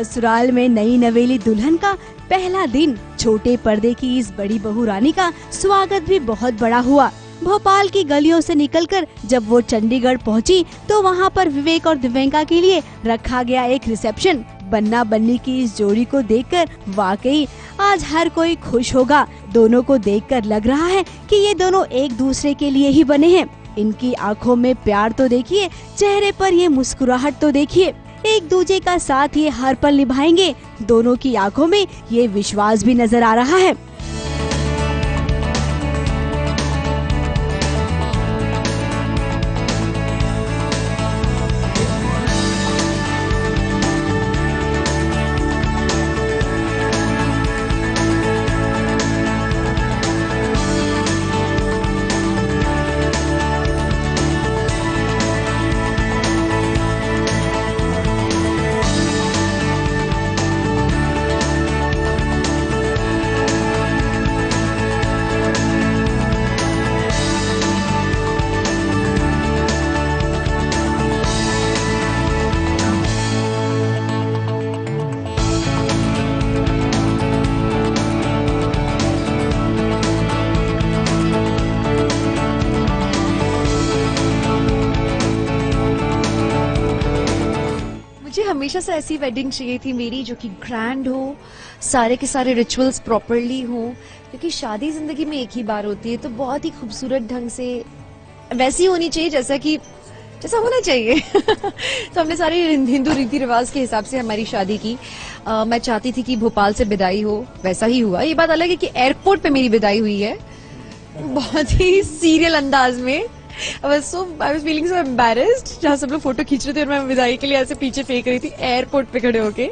ससुराल में नई नवेली दुल्हन का पहला दिन। छोटे पर्दे की इस बड़ी बहू रानी का स्वागत भी बहुत बड़ा हुआ। भोपाल की गलियों से निकलकर जब वो चंडीगढ़ पहुंची तो वहां पर विवेक और दिव्यंका के लिए रखा गया एक रिसेप्शन। बन्ना बन्नी की इस जोड़ी को देखकर वाकई आज हर कोई खुश होगा। दोनों को देखकर लग रहा है कि ये दोनों एक दूसरे के लिए ही बने हैं। इनकी आंखों में प्यार तो देखिए, चेहरे पर ये मुस्कुराहट तो देखिए। एक दूसरे का साथ ये हर पल निभाएंगे। दोनों की आंखों में ये विश्वास भी नजर आ रहा है। मुझे हमेशा से ऐसी वेडिंग चाहिए थी मेरी, जो कि ग्रैंड हो, सारे के सारे रिचुअल्स प्रॉपरली हो, क्योंकि शादी जिंदगी में एक ही बार होती है। तो बहुत ही खूबसूरत ढंग से वैसी होनी चाहिए जैसा होना चाहिए। तो हमने सारे हिंदू रीति रिवाज के हिसाब से हमारी शादी की। मैं चाहती थी कि भोपाल से विदाई हो, वैसा ही हुआ। ये बात अलग है कि एयरपोर्ट पे मेरी विदाई हुई है, बहुत ही सीरियल अंदाज में। I was feeling so embarrassed जहाँ सब लोग फोटो खींच रहे थे और मैं विदाई के लिए ऐसे पीछे फेंक रही थी एयरपोर्ट पे खड़े होके।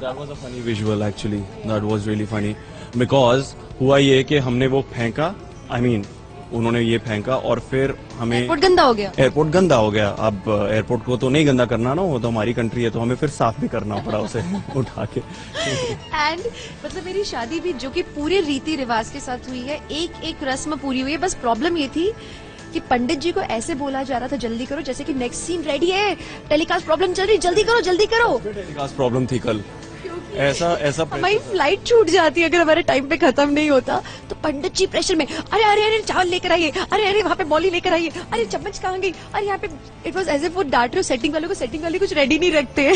That was a funny visual actually. That was really funny because हुआ ये कि हमने वो फेंका, उन्होंने ये फेंका और फिर हमें एयरपोर्ट गंदा हो गया। अब एयरपोर्ट को तो नहीं गंदा करना ना, वो तो हमारी कंट्री है, तो हमें फिर साफ भी करना पड़ा उसे उठा के। एंड मतलब मेरी शादी भी जो कि पूरे रीति रिवाज के साथ हुई है, एक एक रस्म पूरी हुई है। बस प्रॉब्लम ये थी कि पंडित जी को ऐसे बोला जा रहा था जल्दी करो, जैसे कि नेक्स्ट सीन रेडी है, टेलीकास्ट प्रॉब्लम चल रही, जल्दी करो। टेलीकास्ट प्रॉब्लम थी कल, ऐसा हमारी फ्लाइट छूट जाती अगर हमारे टाइम पे खत्म नहीं होता। तो पंडित जी प्रेशर में, अरे चावल लेकर आइए, अरे वहाँ पे मौली लेकर आइए, अरे चम्मच कहाँ गई, अरे यहाँ पे इट वाज एज इफ वो डांट रहे हो सेटिंग वाले कुछ रेडी नहीं रखते।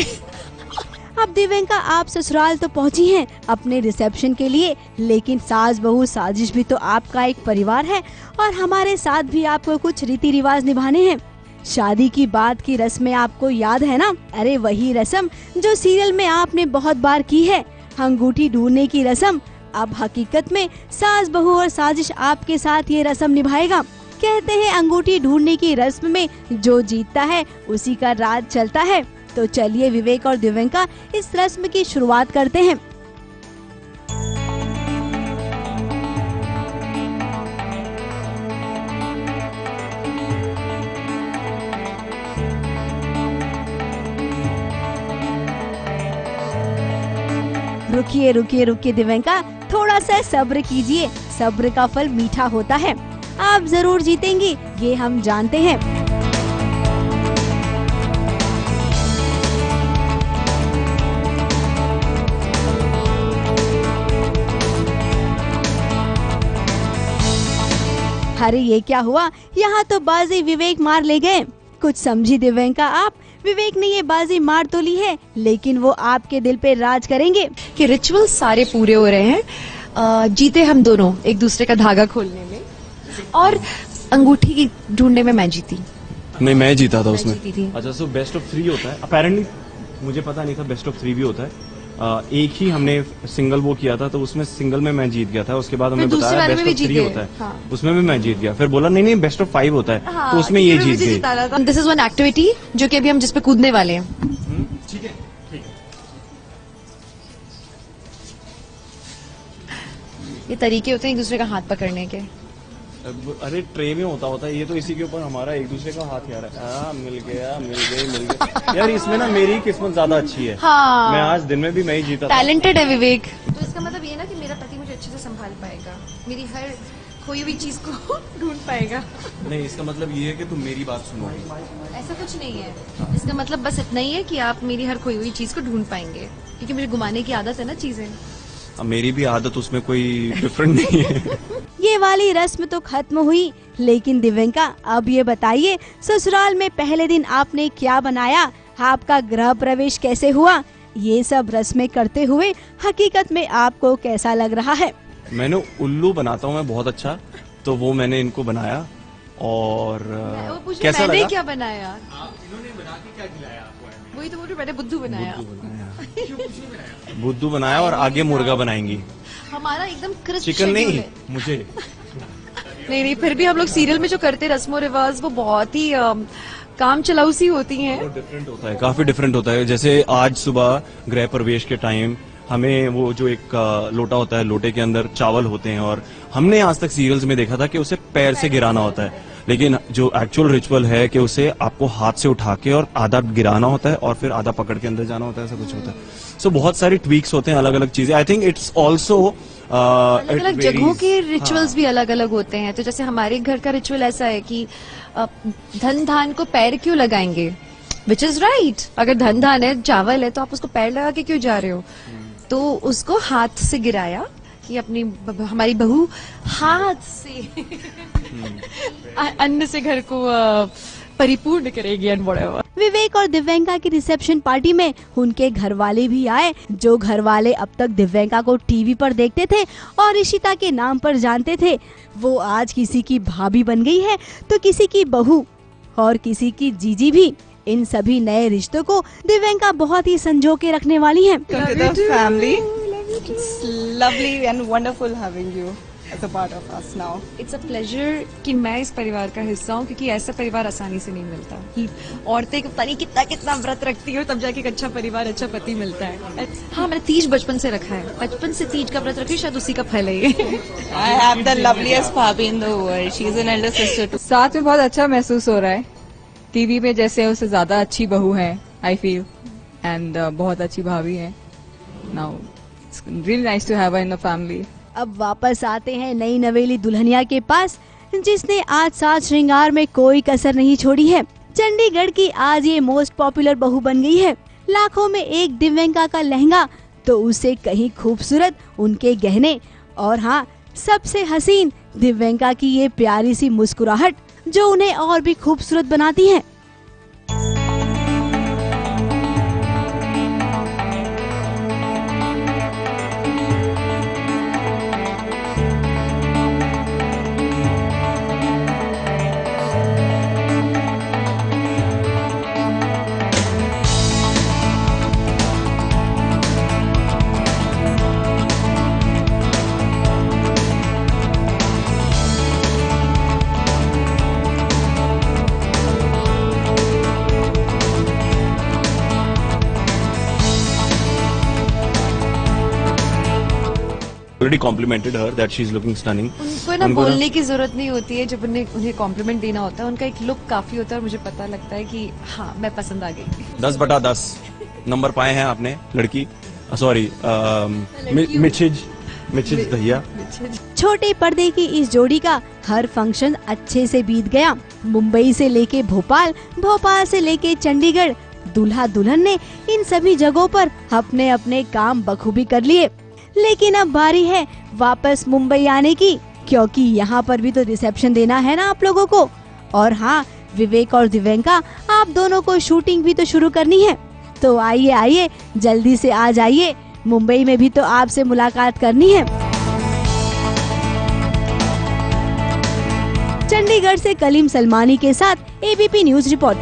अब दिव्यंका आप ससुराल तो पहुंची हैं अपने रिसेप्शन के लिए, लेकिन सास बहू साजिश भी तो आपका एक परिवार है और हमारे साथ भी आपको कुछ रीति रिवाज निभाने हैं। शादी की बात की रस्में आपको याद है ना? अरे वही रस्म जो सीरियल में आपने बहुत बार की है, अंगूठी ढूंढने की रस्म। अब हकीकत में सास बहू और साजिश आपके साथ ये रस्म निभाएगा। कहते हैं अंगूठी ढूंढने की रस्म में जो जीतता है उसी का राज चलता है। तो चलिए विवेक और दिव्यंका इस रस्म की शुरुआत करते हैं। रुकिए दिव्यंका, थोड़ा सा सब्र कीजिए। सब्र का फल मीठा होता है। आप जरूर जीतेंगी, ये हम जानते हैं। अरे ये क्या हुआ? यहाँ तो बाजी विवेक मार ले गए। कुछ समझी दिव्यंका आप? विवेक ने ये बाजी मार तो ली है, लेकिन वो आपके दिल पे राज करेंगे। कि रिचुअल सारे पूरे हो रहे हैं, जीते हम दोनों एक दूसरे का धागा खोलने में, और अंगूठी ढूंढने में मैं जीती। नहीं, मैं जीता था उसमें। अच्छा, सो बेस्ट ऑफ 3 होता है अपेरेंटली, मुझे पता नहीं था बेस्ट ऑफ 3 भी होता है। एक ही हमने सिंगल वो किया था, तो उसमें सिंगल में मैं जीत गया था। उसके बाद हमें बताया बेस्ट ऑफ 3 होता है। हाँ। उसमें भी मैं जीत गया। फिर बोला नहीं बेस्ट ऑफ 5 होता है। हाँ, तो उसमें ये जीत गई। दिस इज वन एक्टिविटी जो कि अभी हम जिस पे कूदने वाले हैं। ठीक है। ये तरीके होते हैं एक दूसरे का हाथ पकड़ने के। अरे ट्रे में होता है ये, तो इसी के ऊपर हमारा एक दूसरे का हाथ यार है। मिल गया यार। इसमें ना मेरी किस्मत ज्यादा अच्छी है। हाँ। मैं आज दिन में भी मैं ही जीता। टैलेंटेड है विवेक। तो इसका मतलब ये ना कि मेरा पति मुझे अच्छे से संभाल पाएगा, मेरी हर खोई हुई चीज को ढूंढ पाएगा। नहीं, इसका मतलब ये है कि तुम मेरी बात सुनोगी। ऐसा कुछ नहीं है, इसका मतलब बस इतना ही है कि आप मेरी हर खोई हुई चीज को ढूंढ पाएंगे, क्योंकि मुझे घुमाने की आदत है ना चीजें। अब मेरी भी आदत उसमें कोई डिफरेंट नहीं है। ये वाली रस्म तो खत्म हुई, लेकिन दिव्यंका अब ये बताइए, ससुराल में पहले दिन आपने क्या बनाया, आपका गृह प्रवेश कैसे हुआ, ये सब रस्में करते हुए हकीकत में आपको कैसा लग रहा है? मैंने उल्लू बनाता हूँ मैं बहुत अच्छा, तो वो मैंने इनको बनाया और वो पूछे कैसा मैंने लगा? क्या बनाया? इन्होंने बना के क्या खिलाया आपको? वही तो बोल रही, मैंने बुद्धू बनाया। बुद्धू बनाया और आगे मुर्गा बनाएंगी। हमारा एकदम क्रिस्प चिकन नहीं, मुझे नहीं, फिर भी हम लोग सीरियल में जो करते रस्मों रिवाज वो बहुत ही काम चलाऊ सी होती हैं। डिफरेंट होता है, काफी डिफरेंट होता है। जैसे आज सुबह गृह प्रवेश के टाइम हमें वो जो एक लोटा होता है, लोटे के अंदर चावल होते हैं, और हमने आज तक सीरियल्स में देखा था कि उसे पैर से गिराना होता है, लेकिन जो एक्चुअल रिचुअल है कि उसे आपको हाथ से उठा के और आधा गिराना होता है और फिर आधा पकड़ के अंदर जाना होता है, ऐसा कुछ होता है। सो बहुत सारी ट्वीक्स होते हैं, अलग अलग चीजें। आई थिंक इट्स ऑल्सो अलग अलग जगहों के रिचुअल्स भी अलग अलग होते हैं। तो जैसे हमारे घर का रिचुअल ऐसा है कि धन धान को पैर क्यों लगाएंगे, विच इज राइट। अगर धन धान है, चावल है, तो आप उसको पैर लगा के क्यों जा रहे हो? तो उसको हाथ से गिराया कि अपनी हमारी बहू हाथ से अन्न से घर को परिपूर्ण करेगी एंड व्हाटएवर। विवेक और दिव्यंका की रिसेप्शन पार्टी में उनके घर वाले भी आए। जो घर वाले अब तक दिव्यंका को टीवी पर देखते थे और इशिता के नाम पर जानते थे, वो आज किसी की भाभी बन गई है, तो किसी की बहू और किसी की जीजी भी। इन सभी नए रिश्तों को दिव्यंका बहुत ही संजो के रखने वाली हैं। Family. It's lovely and wonderful having you as a part of us now. It's a pleasure कि मैं इस परिवार का हिस्सा हूँ, क्योंकि ऐसा परिवार आसानी से नहीं मिलता कि औरतें पता नहीं कितना कितना व्रत रखती है तब जाके एक अच्छा परिवार, अच्छा पति मिलता है। हाँ, मैंने तीज बचपन से रखा है, बचपन से तीज का व्रत रखी, शायद उसी का फल है ये। I have the loveliest bhabhi in the world. She's an elder sister too. साथ में बहुत अच्छा महसूस हो रहा है। टीवी में जैसे उससे ज्यादा अच्छी बहू है, आई फील, एंड बहुत अच्छी भाभी है। Now it's really nice to have her in the family. अब वापस आते हैं नई नवेली दुल्हनिया के पास, जिसने आज साज श्रृंगार में कोई कसर नहीं छोड़ी है। चंडीगढ़ की आज ये मोस्ट पॉपुलर बहू बन गई है। लाखों में एक दिव्यंका का लहंगा, तो उससे कहीं खूबसूरत उनके गहने, और हाँ, सबसे हसीन दिव्यंका की ये प्यारी सी मुस्कुराहट, जो उन्हें और भी खूबसूरत बनाती है। already complimented her that she's looking stunning. उनको ना बोलने की जरूरत नहीं होती है, जब उन्हें कॉम्प्लीमेंट देना होता है, उनका एक लुक काफी होता है और मुझे पता लगता है कि हाँ, मैं पसंद आ गई। 10/10 नंबर पाए हैं आपने, लड़की, सॉरी मिचिज दहिया। छोटे पर्दे की इस जोड़ी का हर फंक्शन अच्छे से बीत गया। मुंबई से लेके भोपाल, भोपाल से लेके चंडीगढ़, दूल्हा दुल्हन ने इन सभी जगहों पर अपने अपने काम बखूबी कर लिए। लेकिन अब बारी है वापस मुंबई आने की, क्योंकि यहाँ पर भी तो रिसेप्शन देना है ना आप लोगों को। और हाँ, विवेक और दिव्यंका, आप दोनों को शूटिंग भी तो शुरू करनी है। तो आइए आइए, जल्दी से आ जाइए, मुंबई में भी तो आपसे मुलाकात करनी है। चंडीगढ़ से कलीम सलमानी के साथ एबीपी न्यूज रिपोर्ट।